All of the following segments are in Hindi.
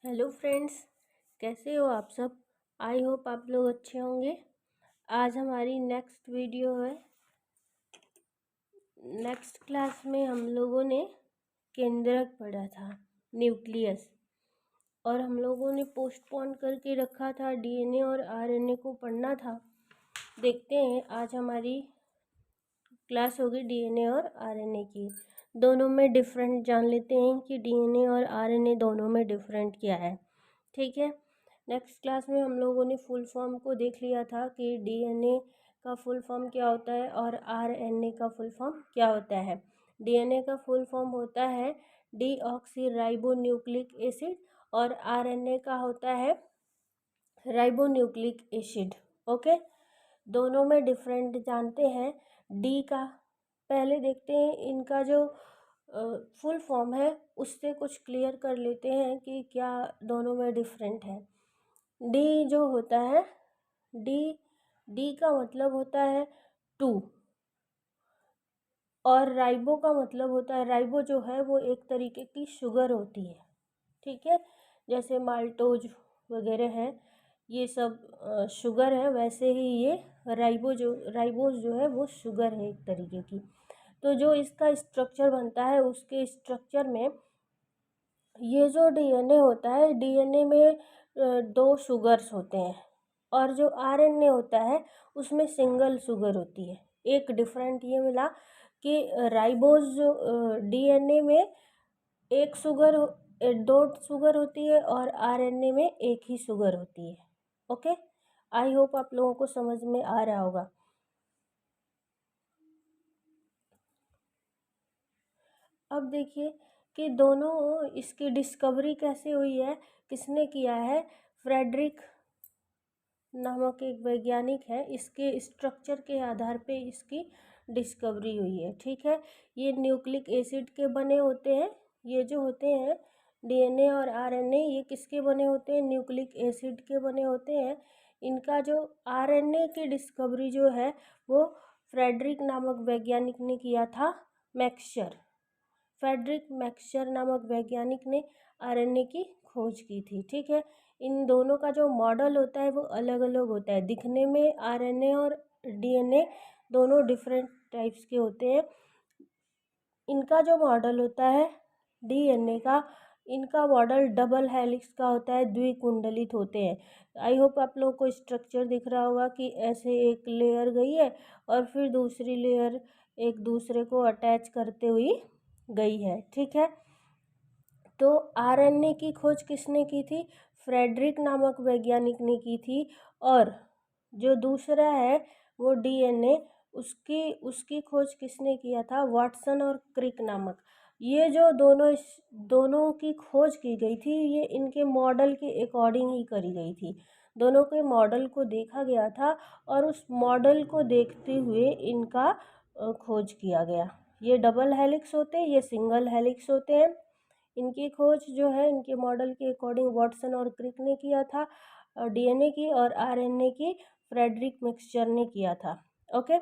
हेलो फ्रेंड्स, कैसे हो आप सब। आई होप आप लोग अच्छे होंगे। आज हमारी नेक्स्ट वीडियो है। नेक्स्ट क्लास में हम लोगों ने केंद्रक पढ़ा था, न्यूक्लियस, और हम लोगों ने पोस्टपोन करके रखा था डीएनए और आरएनए को पढ़ना था। देखते हैं आज हमारी क्लास होगी डीएनए और आरएनए की। दोनों में डिफरेंट जान लेते हैं कि डीएनए और आरएनए दोनों में डिफरेंट क्या है। ठीक है। नेक्स्ट क्लास में हम लोगों ने फुल फॉर्म को देख लिया था कि डीएनए का फुल फॉर्म क्या होता है और आरएनए का फुल फॉर्म क्या होता है। डीएनए का फुल फॉर्म होता है डीऑक्सीराइबोन्यूक्लिक एसिड और आरएनए का होता है राइबोन्यूक्लिक एसिड। ओके, दोनों में डिफरेंट जानते हैं। डी का पहले देखते हैं, इनका जो फुल फॉर्म है उससे कुछ क्लियर कर लेते हैं कि क्या दोनों में डिफरेंट है। डी जो होता है, डी डी का मतलब होता है 2 और राइबो का मतलब होता है, राइबो जो है वो एक तरीके की शुगर होती है। ठीक है, जैसे माल्टोज वगैरह है, ये सब शुगर है, वैसे ही ये राइबोज जो है वो शुगर है एक तरीके की। तो जो इसका स्ट्रक्चर बनता है, उसके स्ट्रक्चर में ये जो डीएनए होता है, डीएनए में 2 शुगर्स होते हैं और जो आरएनए होता है उसमें सिंगल शुगर होती है। एक डिफरेंट ये मिला कि राइबोज जो डीएनए में एक शुगर 2 शुगर होती है और आरएनए में एक ही शुगर होती है। ओके, आई होप आप लोगों को समझ में आ रहा होगा। अब देखिए कि दोनों, इसकी डिस्कवरी कैसे हुई है, किसने किया है। फ्रेडरिक नामक एक वैज्ञानिक है, इसके स्ट्रक्चर के आधार पे इसकी डिस्कवरी हुई है। ठीक है, ये न्यूक्लिक एसिड के बने होते हैं। ये जो होते हैं डीएनए और आरएनए, ये किसके बने होते हैं, न्यूक्लिक एसिड के बने होते हैं। इनका जो आरएनए की डिस्कवरी जो है वो फ्रेडरिक नामक वैज्ञानिक ने किया था, मैक्सचर। फ्रेडरिक मैक्सचर नामक वैज्ञानिक ने आरएनए की खोज की थी। ठीक है, इन दोनों का जो मॉडल होता है वो अलग अलग होता है दिखने में। आरएनए और डीएनए दोनों डिफरेंट टाइप्स के होते हैं। इनका जो मॉडल होता है डीएनए का, इनका मॉडल डबल हेलिक्स का होता है, द्विकुंडलित होते हैं। आई होप आप लोगों को स्ट्रक्चर दिख रहा होगा कि ऐसे एक लेयर गई है और फिर दूसरी लेयर एक दूसरे को अटैच करते हुई गई है। ठीक है, तो आरएनए की खोज किसने की थी, फ्रेडरिक नामक वैज्ञानिक ने की थी। और जो दूसरा है वो डीएनए, उसकी उसकी खोज किसने किया था, वाटसन और क्रिक नामक। ये जो दोनों की खोज की गई थी, ये इनके मॉडल के अकॉर्डिंग ही करी गई थी। दोनों के मॉडल को देखा गया था और उस मॉडल को देखते हुए इनका खोज किया गया। ये डबल हेलिक्स होते हैं, ये सिंगल हेलिक्स होते हैं। इनकी खोज जो है इनके मॉडल के अकॉर्डिंग वाटसन और क्रिक ने किया था, डीएनए की, और आरएनए की फ्रेडरिक मैक्सचर ने किया था। ओके,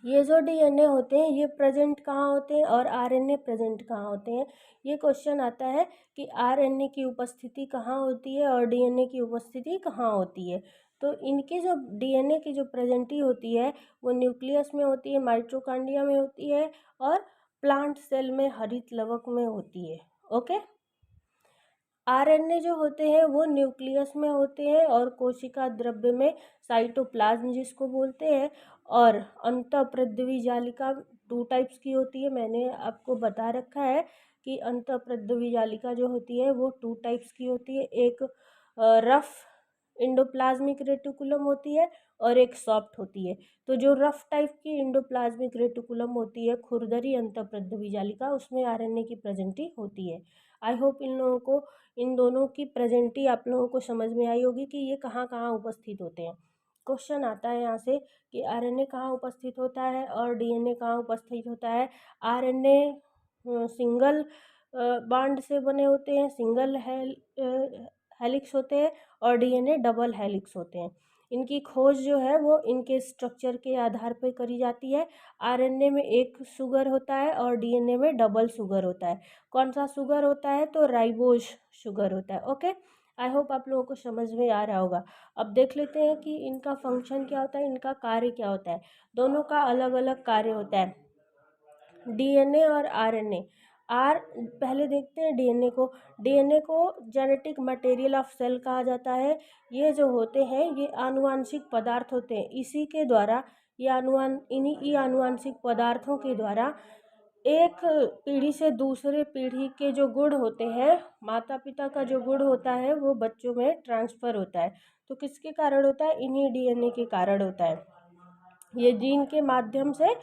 ये जो डीएनए होते हैं ये प्रेजेंट कहाँ होते हैं और आरएनए प्रेजेंट कहाँ होते हैं। ये क्वेश्चन आता है कि आरएनए की उपस्थिति कहाँ होती है और डीएनए की उपस्थिति कहाँ होती है। तो इनकी जो डीएनए की जो प्रेजेंटी होती है वो न्यूक्लियस में होती है, माइटोकॉन्ड्रिया में होती है और प्लांट सेल में, हरित लवक में होती है। ओके, आरएनए जो होते हैं वो न्यूक्लियस में होते हैं और कोशिका द्रव्य में, साइटोप्लाज्म जिसको बोलते हैं। और अंतःप्रद्रवी जालिका 2 टाइप्स की होती है, मैंने आपको बता रखा है कि अंतःप्रद्रवी जालिका जो होती है वो 2 टाइप्स की होती है। एक रफ इंडोप्लाज्मिक रेटिकुलम होती है और एक सॉफ्ट होती है। तो जो रफ टाइप की इंडोप्लाज्मिक रेटिकुलम होती है, खुरदरी अंतःप्रद्रवी जालिका, उसमें आरएनए की प्रेजेंटी होती है। आई होप इन दोनों की प्रेजेंटी आप लोगों को समझ में आई होगी कि ये कहाँ कहाँ उपस्थित होते हैं। क्वेश्चन आता है यहाँ से कि आरएनए कहाँ उपस्थित होता है और डीएनए कहाँ उपस्थित होता है। आरएनए सिंगल बांड से बने होते हैं, सिंगल हेलिक्स होते हैं, और डीएनए डबल हेलिक्स होते हैं। इनकी खोज जो है वो इनके स्ट्रक्चर के आधार पर करी जाती है। आरएनए में एक शुगर होता है और डीएनए में डबल शुगर होता है। कौन सा शुगर होता है? तो राइबोज शुगर होता है। ओके, आई होप आप लोगों को समझ में आ रहा होगा। अब देख लेते हैं कि इनका फंक्शन क्या होता है, इनका कार्य क्या होता है। दोनों का अलग अलग कार्य होता है, डीएनए और आरएनए। पहले देखते हैं डीएनए को। डीएनए को जेनेटिक मटेरियल ऑफ सेल कहा जाता है। ये जो होते हैं ये आनुवांशिक पदार्थ होते हैं। इसी के द्वारा इन्हीं आनुवांशिक पदार्थों के द्वारा एक पीढ़ी से दूसरे पीढ़ी के जो गुण होते हैं, माता पिता का जो गुण होता है वो बच्चों में ट्रांसफ़र होता है। तो किसके कारण होता है? इन्हीं डीएनए के कारण होता है। ये जीन के माध्यम से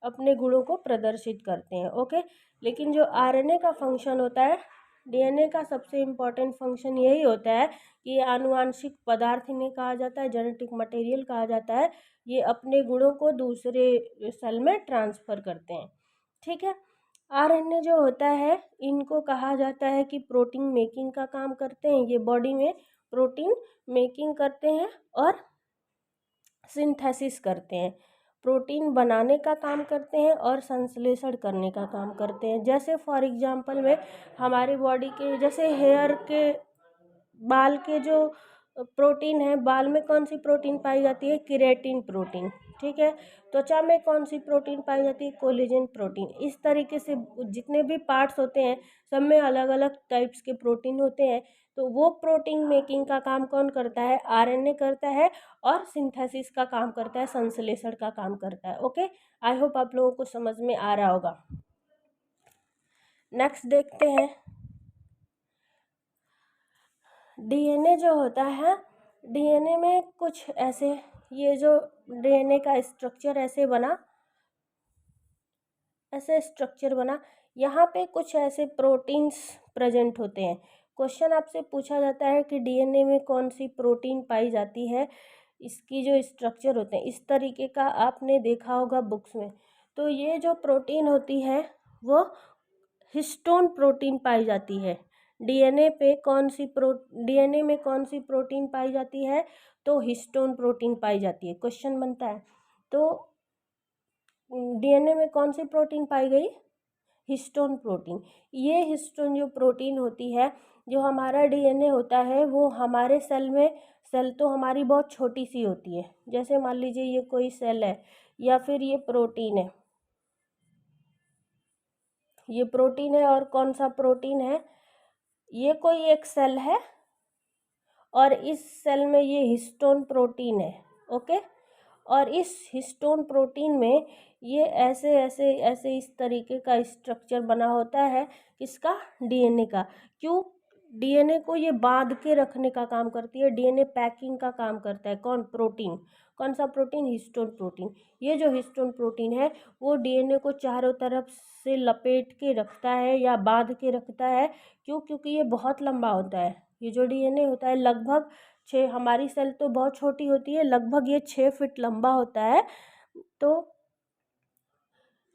अपने गुणों को प्रदर्शित करते हैं। ओके, लेकिन जो आरएनए का फंक्शन होता है, डीएनए का सबसे इम्पॉर्टेंट फंक्शन यही होता है कि ये आनुवांशिक पदार्थ इन्हें कहा जाता है, जेनेटिक मटेरियल कहा जाता है। ये अपने गुणों को दूसरे सेल में ट्रांसफ़र करते हैं। ठीक है, आरएनए जो होता है इनको कहा जाता है कि प्रोटीन मेकिंग का काम करते हैं। ये बॉडी में प्रोटीन मेकिंग करते हैं और सिंथेसिस करते हैं, प्रोटीन बनाने का काम करते हैं और संश्लेषण करने का काम करते हैं। जैसे फॉर एग्जांपल में हमारी बॉडी के जैसे हेयर के बाल के जो प्रोटीन है, बाल में कौन सी प्रोटीन पाई जाती है? Keratin protein. ठीक है, त्वचा में कौन सी प्रोटीन पाई जाती है? Collagen protein. इस तरीके से जितने भी पार्ट्स होते हैं सब में अलग अलग टाइप्स के प्रोटीन होते हैं। तो वो प्रोटीन मेकिंग का काम कौन करता है? आरएनए करता है और सिंथेसिस का काम करता है, संश्लेषण का काम करता है। ओके, आई होप आप लोगों को समझ में आ रहा होगा। नेक्स्ट देखते हैं, डीएनए जो होता है, डीएनए में कुछ ऐसे, ये जो डीएनए का स्ट्रक्चर ऐसे स्ट्रक्चर बना, यहाँ पे कुछ ऐसे प्रोटीन्स प्रेजेंट होते हैं। क्वेश्चन आपसे पूछा जाता है कि डीएनए में कौन सी प्रोटीन पाई जाती है, इसकी जो स्ट्रक्चर होते हैं इस तरीके का आपने देखा होगा बुक्स में। तो ये जो प्रोटीन होती है वो हिस्टोन प्रोटीन पाई जाती है। डीएनए में कौन सी प्रोटीन पाई जाती है? तो हिस्टोन प्रोटीन पाई जाती है। क्वेश्चन बनता है, तो डीएनए में कौन सी प्रोटीन पाई गई? Histone protein. ये हिस्टोन जो प्रोटीन होती है, जो हमारा डीएनए होता है वो हमारे सेल तो हमारी बहुत छोटी सी होती है। जैसे मान लीजिए ये कोई सेल है या फिर ये प्रोटीन है, ये प्रोटीन है और कौन सा प्रोटीन है? ये कोई एक सेल है और इस सेल में ये हिस्टोन प्रोटीन है। ओके, और इस हिस्टोन प्रोटीन में ये ऐसे ऐसे ऐसे इस तरीके का स्ट्रक्चर बना होता है, किसका? डीएनए का। क्यों? डीएनए को ये बांध के रखने का काम करती है, डीएनए पैकिंग का काम करता है। कौन? प्रोटीन। कौन सा प्रोटीन? Histone protein. ये जो हिस्टोन प्रोटीन है वो डीएनए को चारों तरफ से लपेट के रखता है या बांध के रखता है। क्यों? क्योंकि ये बहुत लंबा होता है। ये जो डीएनए होता है लगभग हमारी सेल तो बहुत छोटी होती है, लगभग ये 6 फीट लंबा होता है। तो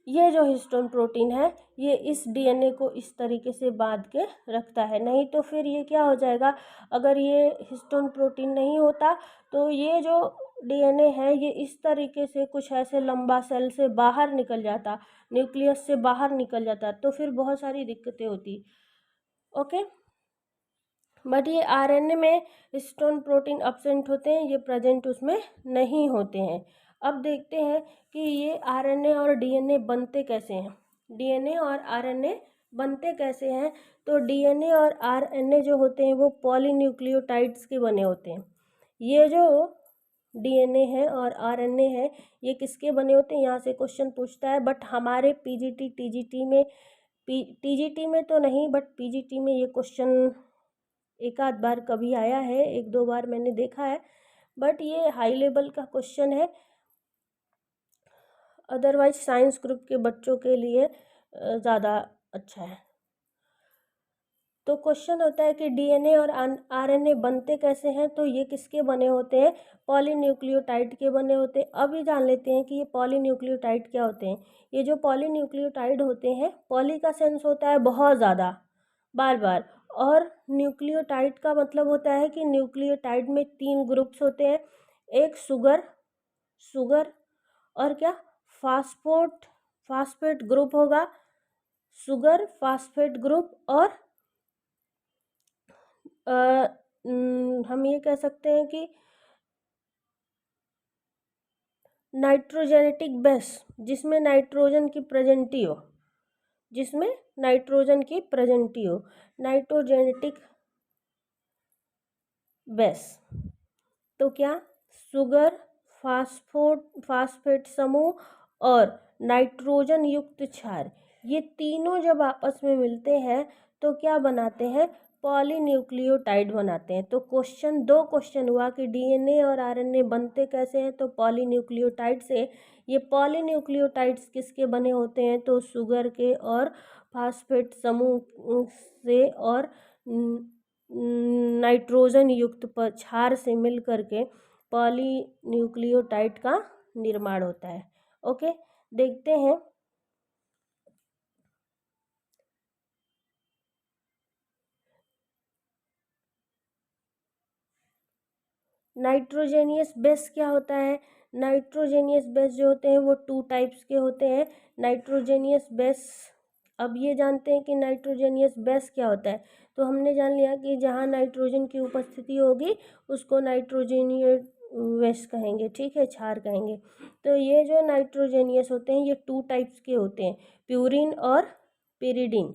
ये जो हिस्टोन प्रोटीन है ये इस डीएनए को इस तरीके से बांध के रखता है। नहीं तो फिर ये क्या हो जाएगा, अगर ये हिस्टोन प्रोटीन नहीं होता तो ये जो डीएनए है ये इस तरीके से कुछ ऐसे लंबा सेल से बाहर निकल जाता, न्यूक्लियस से बाहर निकल जाता, तो फिर बहुत सारी दिक्कतें होती। ओके, बट ये आरएनए में हिस्टोन प्रोटीन एब्सेंट होते हैं, ये प्रेजेंट उसमें नहीं होते हैं। अब देखते हैं कि ये आरएनए और डीएनए बनते कैसे हैं। डीएनए और आरएनए बनते कैसे हैं? तो डीएनए और आरएनए जो होते हैं वो पॉलीन्यूक्लियोटाइड्स के बने होते हैं। ये जो डीएनए है और आरएनए है ये किसके बने होते हैं? यहाँ से क्वेश्चन पूछता है, बट हमारे पीजीटी टीजीटी में तो नहीं, बट पीजीटी में ये क्वेश्चन एक आध बार कभी आया है, 1-2 बार मैंने देखा है, बट ये हाई लेवल का क्वेश्चन है। अदरवाइज साइंस ग्रुप के बच्चों के लिए ज़्यादा अच्छा है। तो क्वेश्चन होता है कि डीएनए और आरएनए बनते कैसे हैं? तो ये किसके बने होते हैं? पॉलीन्यूक्लियोटाइड के बने होते हैं। अभी जान लेते हैं कि ये पॉलीन्यूक्लियोटाइड क्या होते हैं। ये जो पॉलीन्यूक्लियोटाइड होते हैं, पॉली का सेंस होता है बहुत ज़्यादा, बार बार, और न्यूक्लियोटाइड का मतलब होता है कि न्यूक्लियोटाइड में 3 ग्रुप्स होते हैं। एक शुगर और क्या फास्फेट ग्रुप होगा, शुगर फास्फेट ग्रुप, और हम ये कह सकते हैं कि नाइट्रोजेनेटिक बेस, जिसमें नाइट्रोजन की प्रेजेंटी हो, नाइट्रोजेनेटिक बेस। तो क्या, शुगर फास्फेट समूह और नाइट्रोजन युक्त क्षार, ये तीनों जब आपस में मिलते हैं तो क्या बनाते हैं, पॉलीन्यूक्लियोटाइड बनाते हैं। तो दो क्वेश्चन हुआ कि डीएनए और आरएनए बनते कैसे हैं, तो पॉलीन्यूक्लियोटाइड से। ये पॉलीन्यूक्लियोटाइड्स किसके बने होते हैं, तो शुगर के और फास्फेट समूह से और नाइट्रोजन युक्त क्षार से मिल करके पॉलीन्यूक्लियोटाइड का निर्माण होता है। ओके, देखते हैं नाइट्रोजेनियस बेस क्या होता है। नाइट्रोजेनियस बेस जो होते हैं वो 2 टाइप्स के होते हैं। नाइट्रोजेनियस बेस, अब ये जानते हैं कि नाइट्रोजेनियस बेस क्या होता है। तो हमने जान लिया कि जहाँ नाइट्रोजन की उपस्थिति होगी उसको नाइट्रोजेनियस बेस कहेंगे, ठीक है, क्षार कहेंगे। तो ये जो नाइट्रोजेनियस होते हैं ये 2 टाइप्स के होते हैं, प्यूरिन और पिरिडिन।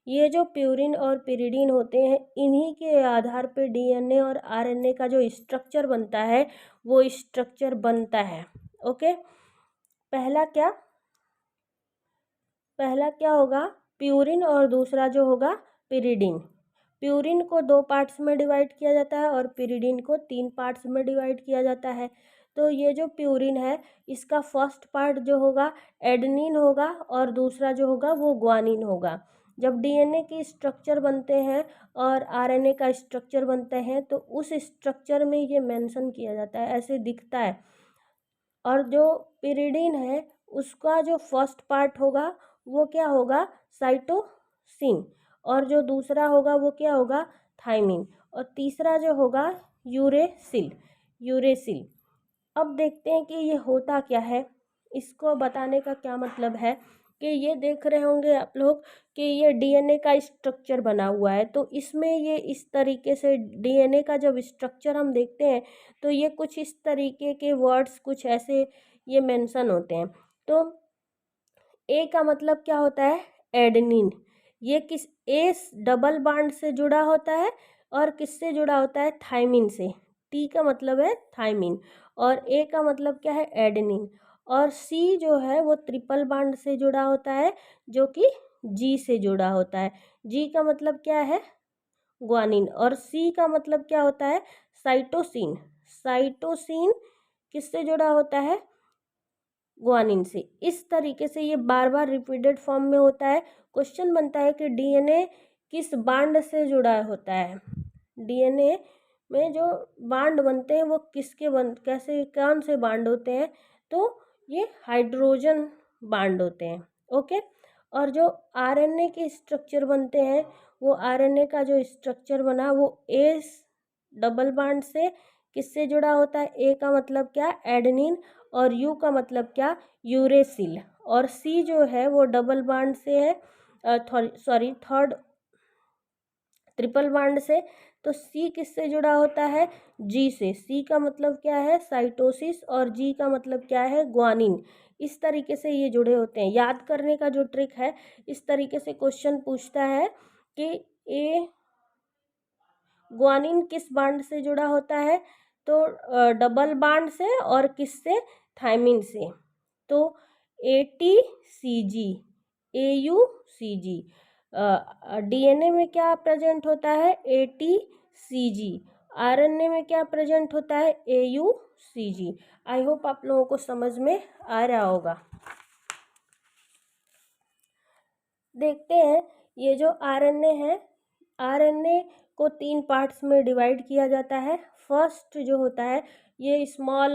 ये जो प्यूरिन और पिरिडिन होते हैं, इन्हीं के आधार पर डीएनए और आरएनए का जो स्ट्रक्चर बनता है वो स्ट्रक्चर बनता है। ओके, पहला क्या होगा, प्यूरिन, और दूसरा जो होगा पिरिडिन। प्यूरिन को 2 पार्ट्स में डिवाइड किया जाता है और पिरिडिन को 3 पार्ट्स में डिवाइड किया जाता है। तो ये जो प्यूरिन है इसका फर्स्ट पार्ट जो होगा एडेनिन होगा और दूसरा जो होगा वो ग्वानिन होगा। जब डीएनए के स्ट्रक्चर बनते हैं और आरएनए का स्ट्रक्चर बनते हैं तो उस स्ट्रक्चर में ये मेंशन किया जाता है, ऐसे दिखता है। और जो पिरिडिन है उसका जो फर्स्ट पार्ट होगा वो क्या होगा, साइटोसिन, और जो दूसरा होगा वो क्या होगा, थाइमिन, और तीसरा जो होगा यूरेसिल। अब देखते हैं कि ये होता क्या है, इसको बताने का क्या मतलब है कि ये देख रहे होंगे आप लोग कि ये डीएनए का स्ट्रक्चर बना हुआ है। तो इसमें ये इस तरीके से डीएनए का जब स्ट्रक्चर हम देखते हैं तो ये कुछ इस तरीके के वर्ड्स कुछ ऐसे ये मेंशन होते हैं। तो ए का मतलब क्या होता है, एडेनिन, ये किस ए डबल बॉन्ड से जुड़ा होता है और किससे जुड़ा होता है, थाइमिन से। टी का मतलब है थाइमिन और ए का मतलब क्या है, एडेनिन। और सी जो है वो ट्रिपल बॉन्ड से जुड़ा होता है जो कि जी से जुड़ा होता है। जी का मतलब क्या है, ग्वानिन, और सी का मतलब क्या होता है, साइटोसिन। साइटोसिन किससे जुड़ा होता है, ग्वानिन से। इस तरीके से ये बार बार रिपीटेड फॉर्म में होता है। क्वेश्चन बनता है कि डीएनए किस बांड से जुड़ा होता है, डीएनए में जो बांड बनते हैं वो कैसे कौन से बांड होते हैं, तो ये हाइड्रोजन बांड होते हैं। ओके, और जो आरएनए के स्ट्रक्चर बनते हैं वो आरएनए का जो स्ट्रक्चर बना वो एस डबल बांड से किससे जुड़ा होता है, ए का मतलब क्या, एडेनिन, और यू का मतलब क्या, यूरेसिल, और सी जो है वो डबल बांड से है, थर्ड ट्रिपल बांड से। तो सी किससे जुड़ा होता है, जी से। सी का मतलब क्या है, साइटोसिस, और जी का मतलब क्या है, ग्वानिन। इस तरीके से ये जुड़े होते हैं। याद करने का जो ट्रिक है, इस तरीके से क्वेश्चन पूछता है कि ए ग्वानिन किस बांड से जुड़ा होता है, तो डबल बांड से, और किससे, थाइमिन से। तो ATCG, AUCG, डीएनए में क्या प्रेजेंट होता है, ATCG, आरएनए में क्या प्रेजेंट होता है, AUCG। आई होप आप लोगों को समझ में आ रहा होगा। देखते हैं ये जो आरएनए है, आरएनए को 3 पार्ट्स में डिवाइड किया जाता है। फर्स्ट जो होता है ये स्मॉल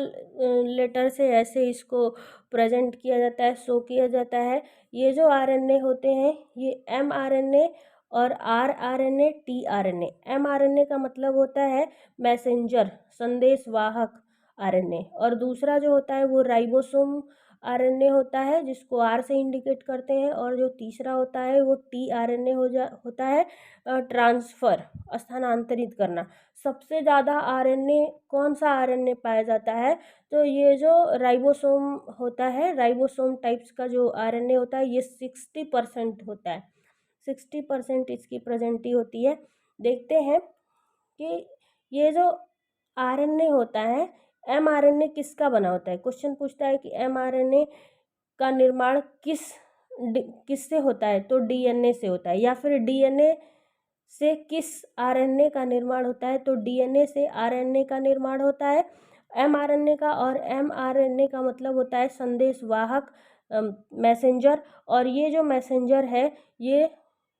लेटर से ऐसे इसको प्रेजेंट किया जाता है, शो किया जाता है। ये जो आरएनए होते हैं ये mRNA और rRNA tRNA। mRNA का मतलब होता है मैसेंजर, संदेशवाहक RNA, और दूसरा जो होता है वो राइबोसोम RNA होता है जिसको R से इंडिकेट करते हैं, और जो तीसरा होता है वो tRNA होता है ट्रांसफ़र, स्थानांतरित करना। सबसे ज़्यादा RNA कौन सा RNA पाया जाता है? तो ये जो राइबोसोम होता है, राइबोसोम टाइप्स का जो RNA होता है, ये 60% होता है, 60% इसकी प्रेजेंटी होती है। देखते हैं कि ये जो RNA होता है, mRNA किसका बना होता है? क्वेश्चन पूछता है कि mRNA का निर्माण किससे होता है? तो DNA से होता है। या फिर DNA से किस RNA का निर्माण होता है? तो DNA से RNA का निर्माण होता है। mRNA का और mRNA का मतलब होता है संदेशवाहक, मैसेंजर। और ये जो मैसेंजर है, ये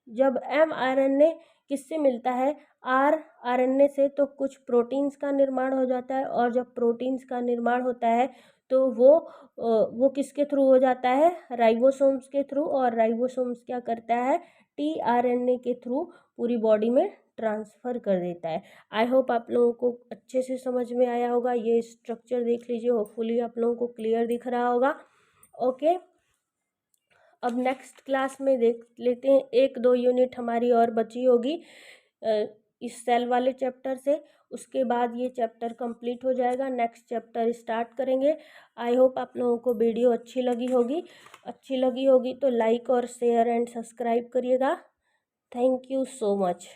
जब mRNA किससे मिलता है? rRNA से, तो कुछ प्रोटीन्स का निर्माण हो जाता है, और जब प्रोटीन्स का निर्माण होता है तो वो किसके थ्रू हो जाता है? राइबोसोम्स के थ्रू। और राइबोसोम्स क्या करता है? tRNA के थ्रू पूरी बॉडी में ट्रांसफ़र कर देता है। आई होप आप लोगों को अच्छे से समझ में आया होगा। ये स्ट्रक्चर देख लीजिए, होपफुली आप लोगों को क्लियर दिख रहा होगा। ओके, अब नेक्स्ट क्लास में देख लेते हैं, 1-2 यूनिट हमारी और बची होगी इस सेल वाले चैप्टर से। उसके बाद ये चैप्टर कंप्लीट हो जाएगा, नेक्स्ट चैप्टर स्टार्ट करेंगे। आई होप आप लोगों को वीडियो अच्छी लगी होगी तो लाइक और शेयर एंड सब्सक्राइब करिएगा। Thank you so much.